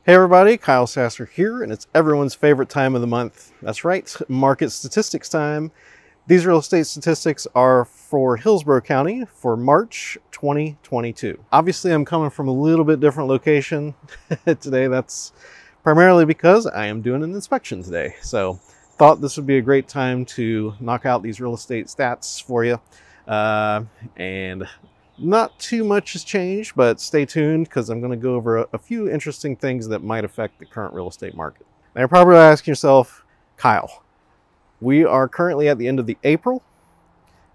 Hey everybody, Kyle Sasser here, and it's everyone's favorite time of the month. That's right, market statistics time. These real estate statistics are for Hillsborough County for March 2022. Obviously, I'm coming from a little bit different location today. That's primarily because I am doing an inspection today. So thought this would be a great time to knock out these real estate stats for you. And not too much has changed, but stay tuned because I'm going to go over a few interesting things that might affect the current real estate market. Now you're probably asking yourself, Kyle, we are currently at the end of the April,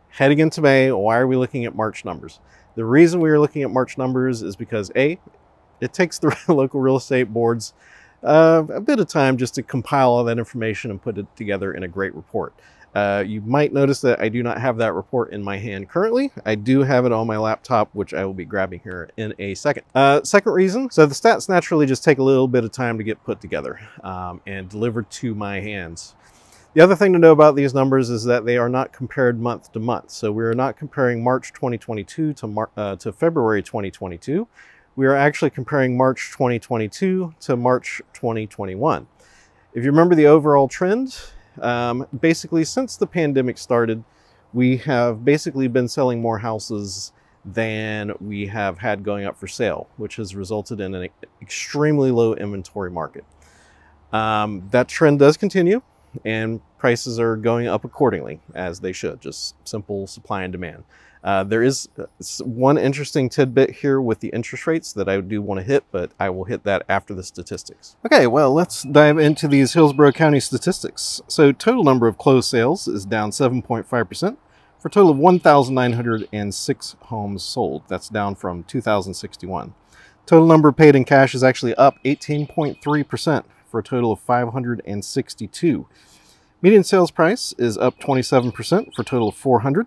heading into May. Why are we looking at March numbers? The reason we are looking at March numbers is because A, it takes the local real estate boards a bit of time just to compile all that information and put it together in a great report. You might notice that I do not have that report in my hand currently. I do have it on my laptop, which I will be grabbing here in a second. Second reason, so the stats naturally just take a little bit of time to get put together and delivered to my hands. The other thing to know about these numbers is that they are not compared month to month. So we are not comparing March 2022 to February 2022. We are actually comparing March 2022 to March 2021. If you remember the overall trend, basically since the pandemic started, we have basically been selling more houses than we have had going up for sale, which has resulted in an extremely low inventory market. That trend does continue and prices are going up accordingly, as they should, just simple supply and demand. There is one interesting tidbit here with the interest rates that I do want to hit, but I will hit that after the statistics. Okay, well, let's dive into these Hillsborough County statistics. So total number of closed sales is down 7.5% for a total of 1,906 homes sold. That's down from 2,061. Total number paid in cash is actually up 18.3% for a total of 562. Median sales price is up 27% for a total of 400.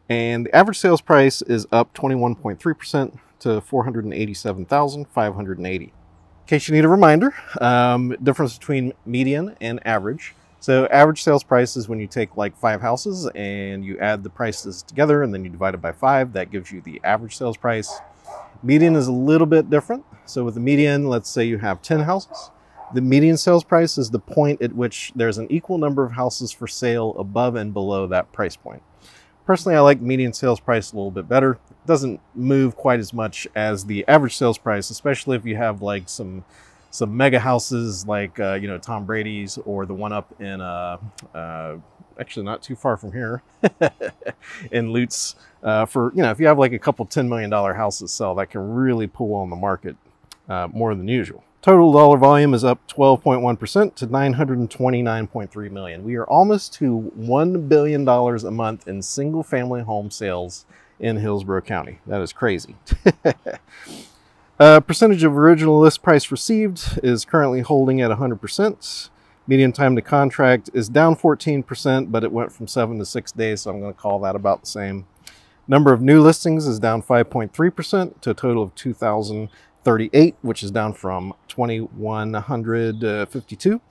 And the average sales price is up 21.3% to $487,580. In case you need a reminder, difference between median and average. So average sales price is when you take like 5 houses and you add the prices together and then you divide it by 5. That gives you the average sales price. Median is a little bit different. So with the median, let's say you have 10 houses. The median sales price is the point at which there's an equal number of houses for sale above and below that price point. Personally, I like median sales price a little bit better. It doesn't move quite as much as the average sales price, especially if you have like some mega houses like Tom Brady's, or the one up in actually not too far from here in Lutz. For if you have like a couple $10 million houses sell, that can really pull on the market more than usual. Total dollar volume is up 12.1% to $929.3 million. We are almost to $1 billion a month in single family home sales in Hillsborough County. That is crazy. Percentage of original list price received is currently holding at 100%. Median time to contract is down 14%, but it went from 7 to 6 days, so I'm going to call that about the same. Number of new listings is down 5.3% to a total of 2,038, which is down from 2,152.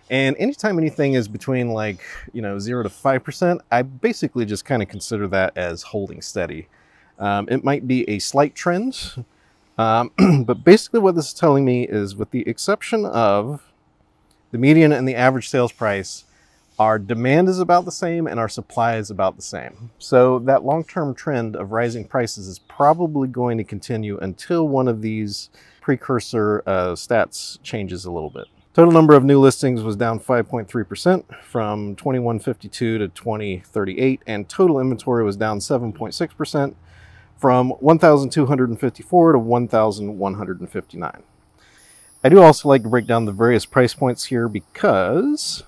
And anytime anything is between 0 to 5%, I basically just kind of consider that as holding steady. It might be a slight trend, but basically what this is telling me is, with the exception of the median and the average sales price, our demand is about the same and our supply is about the same. So that long-term trend of rising prices is probably going to continue until one of these precursor stats changes a little bit. Total number of new listings was down 5.3% from 2,152 to 2,038, and total inventory was down 7.6% from 1,254 to 1,159. I do also like to break down the various price points here, because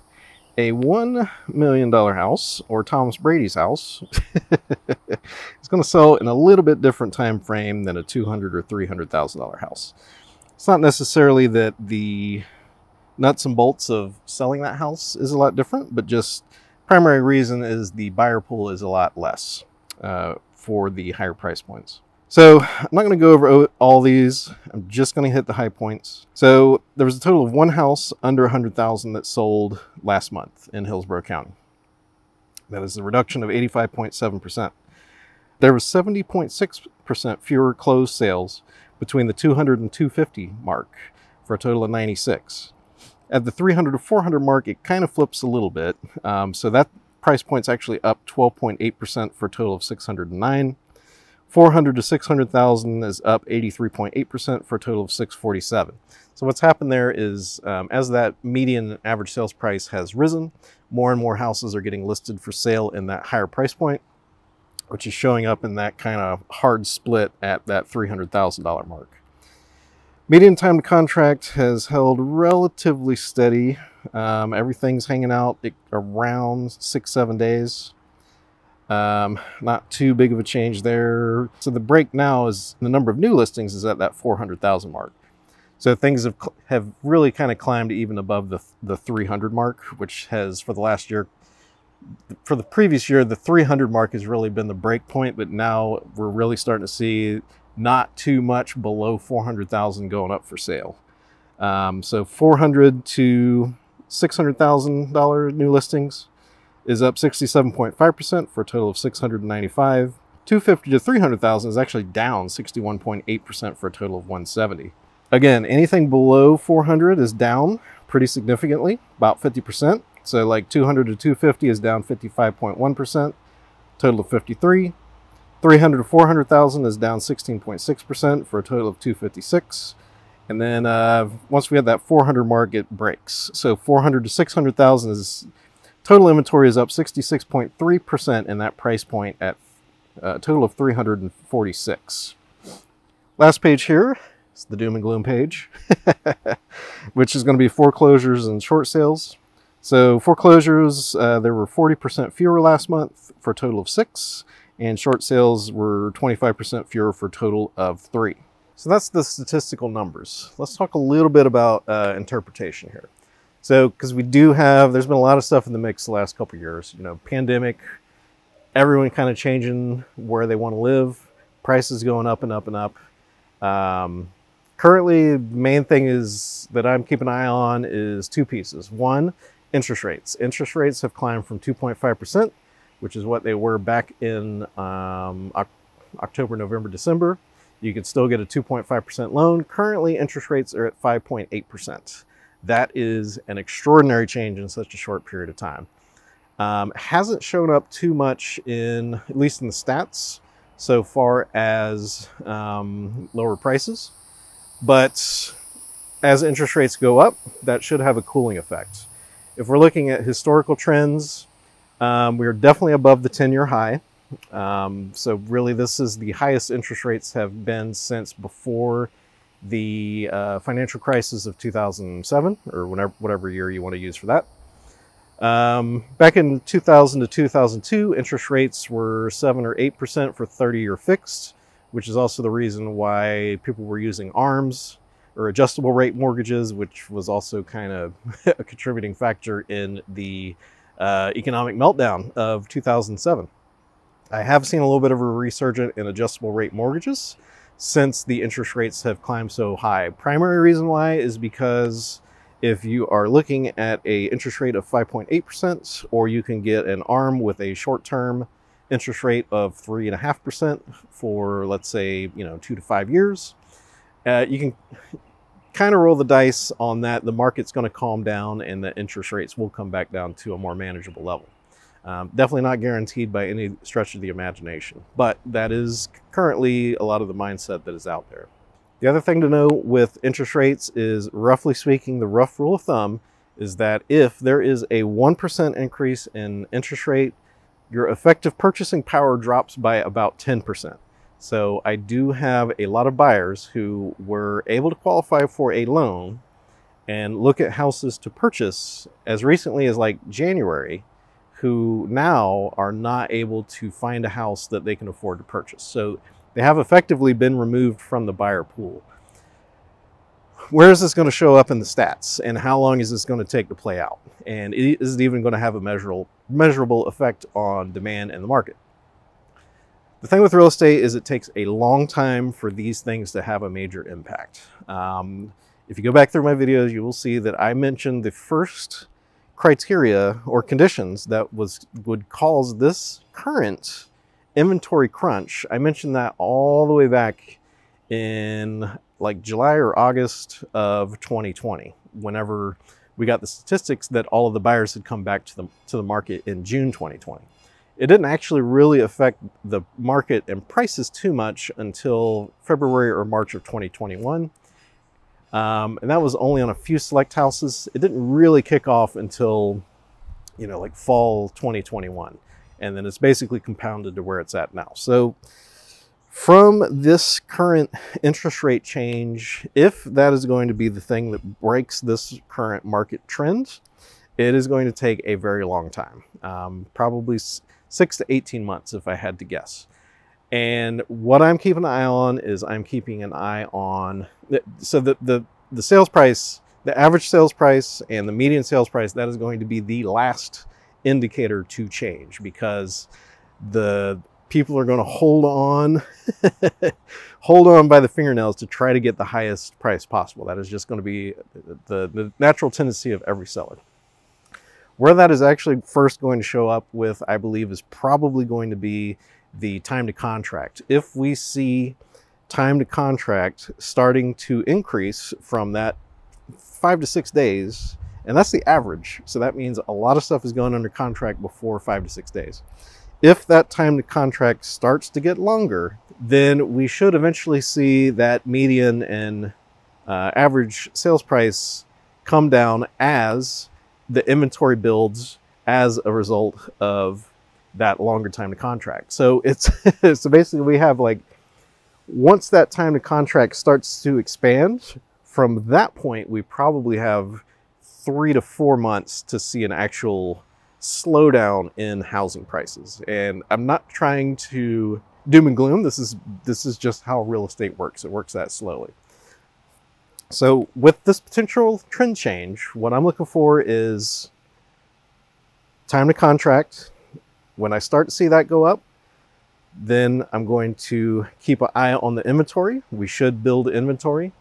a $1 million house, or Thomas Brady's house, is going to sell in a little bit different time frame than a $200,000 or $300,000 house. It's not necessarily that the nuts and bolts of selling that house is a lot different, but just primary reason is the buyer pool is a lot less for the higher price points. So I'm not going to go over all these. I'm just going to hit the high points. So there was a total of 1 house under 100,000 that sold last month in Hillsborough County. That is a reduction of 85.7%. There was 70.6% fewer closed sales between the 200 and 250 mark for a total of 96. At the 300 to 400 mark, it kind of flips a little bit. So that price point's actually up 12.8% for a total of 609. 400 to 600,000 is up 83.8% for a total of 647. So what's happened there is as that median average sales price has risen, more and more houses are getting listed for sale in that higher price point, which is showing up in that kind of hard split at that $300,000 mark. Median time to contract has held relatively steady. Everything's hanging out around 6-7 days. Not too big of a change there. So the break now is the number of new listings is at that 400,000 mark. So things have really kind of climbed even above the 300 mark, which has for the last year, for the previous year, the 300 mark has really been the break point, but now we're really starting to see not too much below 400,000 going up for sale. So 400 to $600,000 new listings is up 67.5% for a total of 695. 250 to 300,000 is actually down 61.8% for a total of 170. Again, anything below 400 is down pretty significantly, about 50%. So like 200 to 250 is down 55.1%, total of 53. 300 to 400,000 is down 16.6% for a total of 256. And then once we have that 400 mark, it breaks. So 400 to 600,000 is total inventory is up 66.3% in that price point at a total of 346. Last page here is the doom and gloom page, which is going to be foreclosures and short sales. So foreclosures, there were 40% fewer last month for a total of 6. And short sales were 25% fewer for a total of 3. So that's the statistical numbers. Let's talk a little bit about interpretation here. So, because there's been a lot of stuff in the mix the last couple of years. You know, pandemic, everyone kind of changing where they want to live, prices going up and up and up. Currently, the main thing is that I'm keeping an eye on is two pieces. One, interest rates. Interest rates have climbed from 2.5%, which is what they were back in October, November, December. You could still get a 2.5% loan. Currently, interest rates are at 5.8%. That is an extraordinary change in such a short period of time. Hasn't shown up too much at least in the stats, so far as lower prices. But as interest rates go up, that should have a cooling effect. If we're looking at historical trends, we are definitely above the 10-year high. So really this is the highest interest rates have been since before the financial crisis of 2007, or whatever year you want to use for that. Back in 2000 to 2002, interest rates were 7 or 8% for 30-year fixed, which is also the reason why people were using ARMs or adjustable rate mortgages, which was also kind of a contributing factor in the economic meltdown of 2007. I have seen a little bit of a resurgence in adjustable rate mortgages since the interest rates have climbed so high. Primary reason why is because if you are looking at an interest rate of 5.8%, or you can get an ARM with a short-term interest rate of 3.5% for, let's say, 2 to 5 years, you can kind of roll the dice on that. The market's going to calm down and the interest rates will come back down to a more manageable level. Definitely not guaranteed by any stretch of the imagination, but that is currently a lot of the mindset that is out there. The other thing to know with interest rates is, roughly speaking, the rough rule of thumb is that if there is a 1% increase in interest rate, your effective purchasing power drops by about 10%. So I do have a lot of buyers who were able to qualify for a loan and look at houses to purchase as recently as like January, who now are not able to find a house that they can afford to purchase. So they have effectively been removed from the buyer pool. Where is this going to show up in the stats, and how long is this going to take to play out? And is it even going to have a measurable effect on demand in the market? The thing with real estate is it takes a long time for these things to have a major impact. If you go back through my videos, you will see that I mentioned the first criteria or conditions that would cause this current inventory crunch. I mentioned that all the way back in like July or August of 2020, whenever we got the statistics that all of the buyers had come back to the market in June 2020. It didn't actually really affect the market and prices too much until February or March of 2021. And that was only on a few select houses. It didn't really kick off until, you know, like fall 2021. And then it's basically compounded to where it's at now. So from this current interest rate change, if that is going to be the thing that breaks this current market trend, it is going to take a very long time, probably 6 to 18 months if I had to guess. And what I'm keeping an eye on is I'm keeping an eye on, so the sales price, the average sales price and the median sales price, that is going to be the last indicator to change, because the people are going to hold on by the fingernails to try to get the highest price possible. That is just going to be the natural tendency of every seller. Where that is actually first going to show up with, I believe, is probably going to be the time to contract. If we see time to contract starting to increase from that 5 to 6 days, and that's the average, so that means a lot of stuff is going under contract before 5 to 6 days. If that time to contract starts to get longer, then we should eventually see that median and average sales price come down as the inventory builds as a result of that longer time to contract. So it's so basically we have, like, once that time to contract starts to expand, from that point we probably have 3 to 4 months to see an actual slowdown in housing prices. And I'm not trying to doom and gloom. This is just how real estate works. It works that slowly. So with this potential trend change, what I'm looking for is time to contract. When I start to see that go up, then I'm going to keep an eye on the inventory. We should build inventory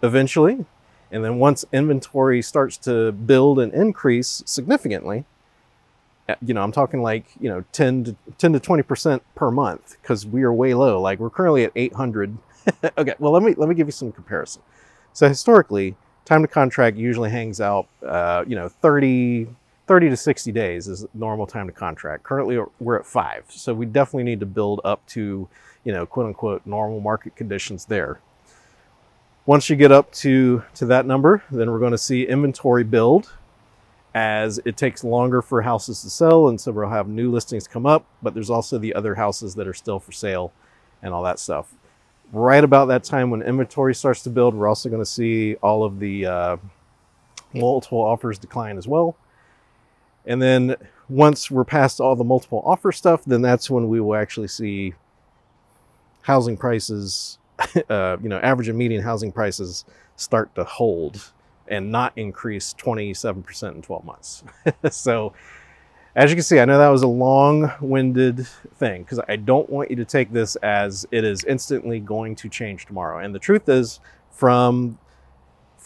eventually. And then once inventory starts to build and increase significantly, you know, I'm talking like, you know, 10 to 20% per month, because we are way low. Like, we're currently at 800. Okay, well, let me give you some comparison. So historically, time to contract usually hangs out, you know, 30 to 60 days is normal time to contract. Currently, we're at 5. So we definitely need to build up to, you know, quote unquote, normal market conditions there. Once you get up to that number, then we're going to see inventory build as it takes longer for houses to sell. And so we'll have new listings come up, but there's also the other houses that are still for sale and all that stuff. Right about that time when inventory starts to build, we're also going to see all of the multiple offers decline as well. And then once we're past all the multiple offer stuff, then that's when we will actually see housing prices, you know, average and median housing prices start to hold and not increase 27% in 12 months. So as you can see, I know that was a long-winded thing, because I don't want you to take this as it is instantly going to change tomorrow. And the truth is, from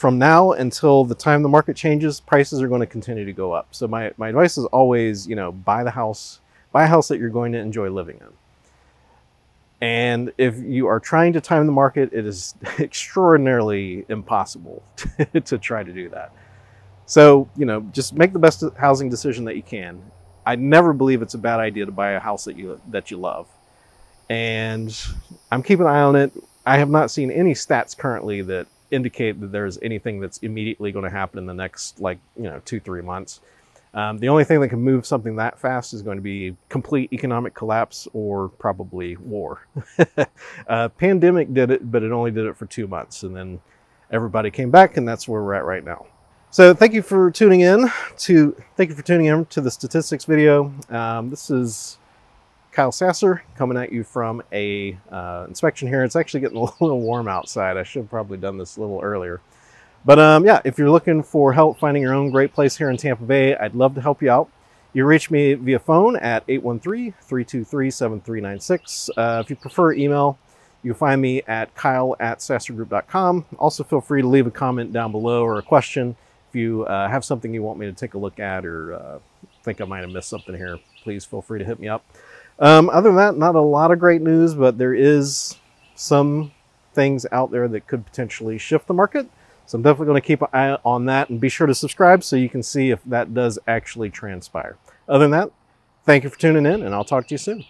now until the time the market changes, prices are going to continue to go up. So my advice is always, you know, buy a house that you're going to enjoy living in. And if you are trying to time the market, it is extraordinarily impossible to try to do that. So, you know, just make the best housing decision that you can. I never believe it's a bad idea to buy a house that you love. And I'm keeping an eye on it. I have not seen any stats currently that indicate that there's anything that's immediately going to happen in the next, like, you know, 2-3 months. The only thing that can move something that fast is going to be complete economic collapse or probably war. Pandemic did it, but it only did it for 2 months. And then everybody came back, and that's where we're at right now. So thank you for tuning in to the statistics video. This is Kyle Sasser coming at you from a inspection here. It's actually getting a little warm outside. I should have probably done this a little earlier. But yeah, if you're looking for help finding your own great place here in Tampa Bay, I'd love to help you out. You reach me via phone at 813-323-7396. If you prefer email, you can find me at kyle@sassergroup.com. Also, feel free to leave a comment down below or a question. If you have something you want me to take a look at, or think I might have missed something here, please feel free to hit me up. Other than that, not a lot of great news, but there is some things out there that could potentially shift the market. So I'm definitely going to keep an eye on that, and be sure to subscribe so you can see if that does actually transpire. Other than that, thank you for tuning in, and I'll talk to you soon.